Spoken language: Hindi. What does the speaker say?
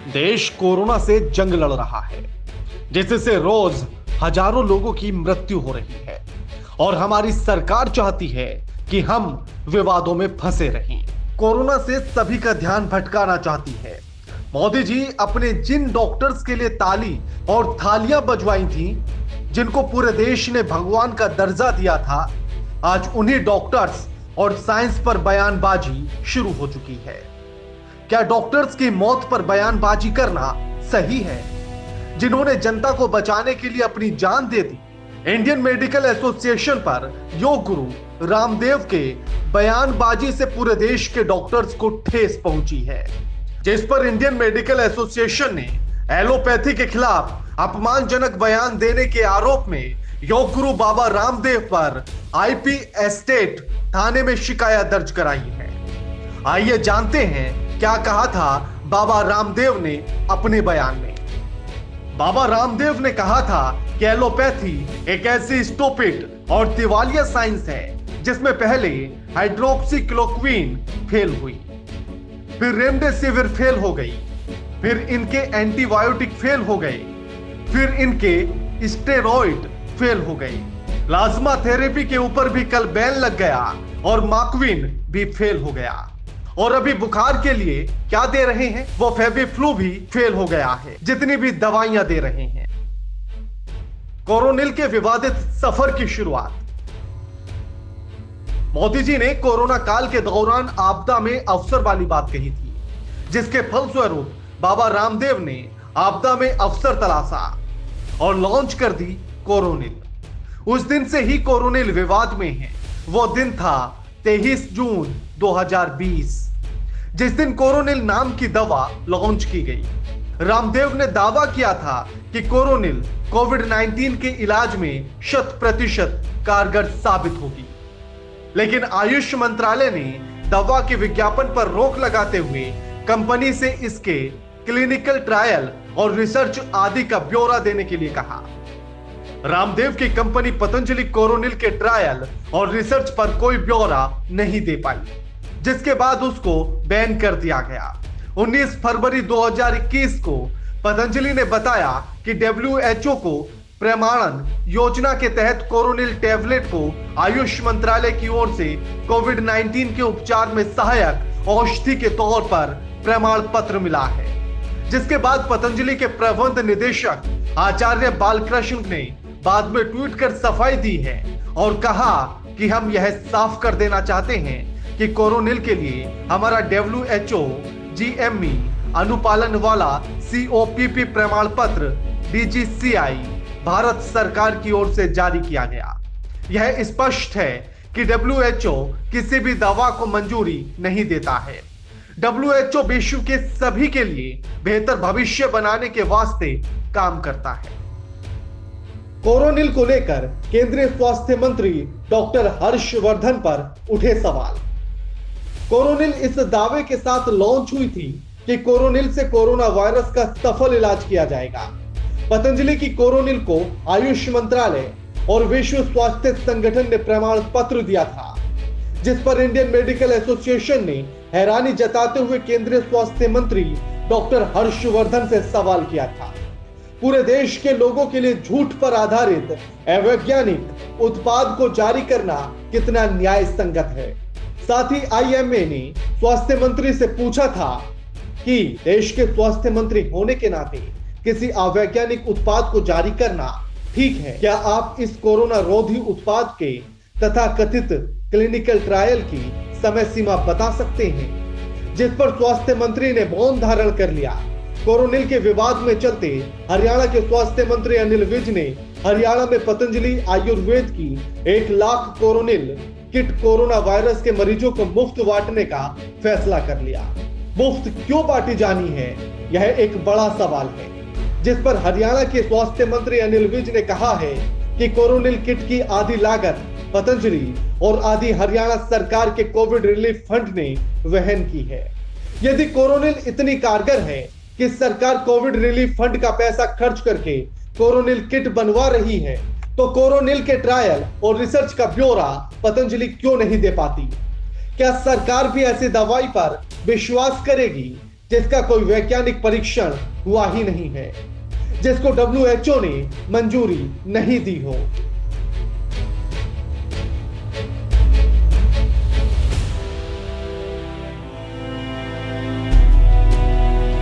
देश कोरोना से जंग लड़ रहा है, जिससे रोज हजारों लोगों की मृत्यु हो रही है और हमारी सरकार चाहती है कि हम विवादों में फंसे रहें। कोरोना से सभी का ध्यान भटकाना चाहती है। मोदी जी अपने जिन डॉक्टर्स के लिए ताली और थालियां बजवाई थी, जिनको पूरे देश ने भगवान का दर्जा दिया था, आज उन्हीं डॉक्टर्स और साइंस पर बयानबाजी शुरू हो चुकी है। क्या डॉक्टर्स की मौत पर बयानबाजी करना सही है? जिन्होंने जनता को बचाने के लिए अपनी जान दे दी। इंडियन मेडिकल एसोसिएशन पर योग गुरु रामदेव के बयानबाजी से पूरे देश के डॉक्टर्स को ठेस पहुंची है, जिस पर इंडियन मेडिकल एसोसिएशन ने एलोपैथी के खिलाफ अपमानजनक बयान देने के आरोप में योग गुरु बाबा रामदेव पर आईपी एस्टेट थाने में शिकायत दर्ज कराई है। आइए जानते हैं क्या कहा था बाबा रामदेव ने अपने बयान में। बाबा रामदेव ने कहा था कि एलोपैथी एक ऐसी स्टूपिड और दिवालिया साइंस है जिसमें पहले हाइड्रोक्सीक्लोक्विन फेल हुई, फिर रेमडेसिविर फेल हो गई, फिर इनके एंटीबायोटिक फेल हो गए, फिर इनके स्टेरॉइड फेल हो गए, प्लाज्मा थेरेपी के ऊपर भी कल बैन लग गया और मार्कविन भी फेल हो गया, और अभी बुखार के लिए क्या दे रहे हैं, वो फेविफ्लू भी फेल हो गया है। जितनी भी दवाइयां दे रहे हैं। कोरोनिल के विवादित सफर की शुरुआत। मोदी जी ने कोरोना काल के दौरान आपदा में अवसर वाली बात कही थी, जिसके फलस्वरूप बाबा रामदेव ने आपदा में अवसर तलाशा और लॉन्च कर दी कोरोनिल। उस दिन से ही कोरोनिल विवाद में है। वो दिन था 23 जून 2020, जिस दिन कोरोनिल नाम की दवा लॉन्च की गई। रामदेव ने दावा किया था कि कोरोनिल कोविड-19 के इलाज में 100% कारगर साबित होगी, लेकिन आयुष मंत्रालय ने दवा के विज्ञापन पर रोक लगाते हुए कंपनी से इसके क्लिनिकल ट्रायल और रिसर्च आदि का ब्यौरा देने के लिए कहा। रामदेव की कंपनी पतंजलि कोरोनिल के ट्रायल और रिसर्च पर कोई ब्यौरा नहीं दे पाई, जिसके बाद उसको बैन कर दिया गया। 19 फरवरी 2021 को पतंजलि ने बताया कि WHO को प्रमाणन योजना के तहत कोरोनिल टैबलेट को आयुष मंत्रालय की ओर से कोविड-19 के उपचार में सहायक औषधि के तौर पर प्रमाण पत्र मिला है, जिसके बाद पतंजलि के प्रबंध निदेशक आचार्य बालकृष्ण ने बाद में ट्वीट कर सफाई दी है और कहा कि हम यह साफ कर देना चाहते हैं कि कोरोनिल के लिए हमारा WHO GME अनुपालन वाला COPP प्रमाण पत्र DGCI भारत सरकार की ओर से जारी किया गया। यह स्पष्ट है कि WHO किसी भी दवा को मंजूरी नहीं देता है। WHO विश्व के सभी के लिए बेहतर भविष्य बनाने के वास्ते काम करता है। कोरोनिल को लेकर केंद्रीय स्वास्थ्य मंत्री डॉक्टर हर्षवर्धन पर उठे सवाल। कोरोनिल इस दावे के साथ लॉन्च हुई थी कि कोरोनिल से कोरोना वायरस का सफल इलाज किया जाएगा। पतंजलि की कोरोनिल को आयुष मंत्रालय और विश्व स्वास्थ्य संगठन ने प्रमाण पत्र दिया था, जिस पर इंडियन मेडिकल एसोसिएशन ने हैरानी जताते हुए केंद्रीय स्वास्थ्य मंत्री डॉक्टर हर्षवर्धन से सवाल किया था। पूरे देश के लोगों के लिए झूठ पर आधारित अवैज्ञानिक उत्पाद को जारी करना कितना न्याय संगत है। साथ ही IMA ने स्वास्थ्य मंत्री से पूछा था कि देश के स्वास्थ्य मंत्री होने के नाते किसी अवैज्ञानिक उत्पाद को जारी करना ठीक है? क्या आप इस कोरोना रोधी उत्पाद के तथा कथित क्लिनिकल ट्रायल की समय सीमा बता सकते हैं? जिस पर स्वास्थ्य मंत्री ने मौन धारण कर लिया। कोरोनिल के विवाद में चलते हरियाणा के स्वास्थ्य मंत्री अनिल विज ने हरियाणा में पतंजलि आयुर्वेद की 1 lakh Coronil kit corona virus के मरीजों को मुफ्त बांटने का फैसला कर लिया। मुफ्त क्यों बांटी जानी है, यह एक बड़ा सवाल है, जिस पर हरियाणा के स्वास्थ्य मंत्री अनिल विज ने कहा है कि कोरोनिल किट की आधी लागत पतंजलि और आधी हरियाणा सरकार के कोविड रिलीफ फंड ने वहन की है। यदि कोरोनिल इतनी कारगर है कि सरकार कोविड रिलीफ फंड का पैसा खर्च करके कोरोनिल किट बनवा रही है, तो कोरोनिल के ट्रायल और रिसर्च का ब्यौरा पतंजलि क्यों नहीं दे पाती? क्या सरकार भी ऐसी दवाई पर विश्वास करेगी जिसका कोई वैज्ञानिक परीक्षण हुआ ही नहीं है, जिसको WHO ने मंजूरी नहीं दी हो।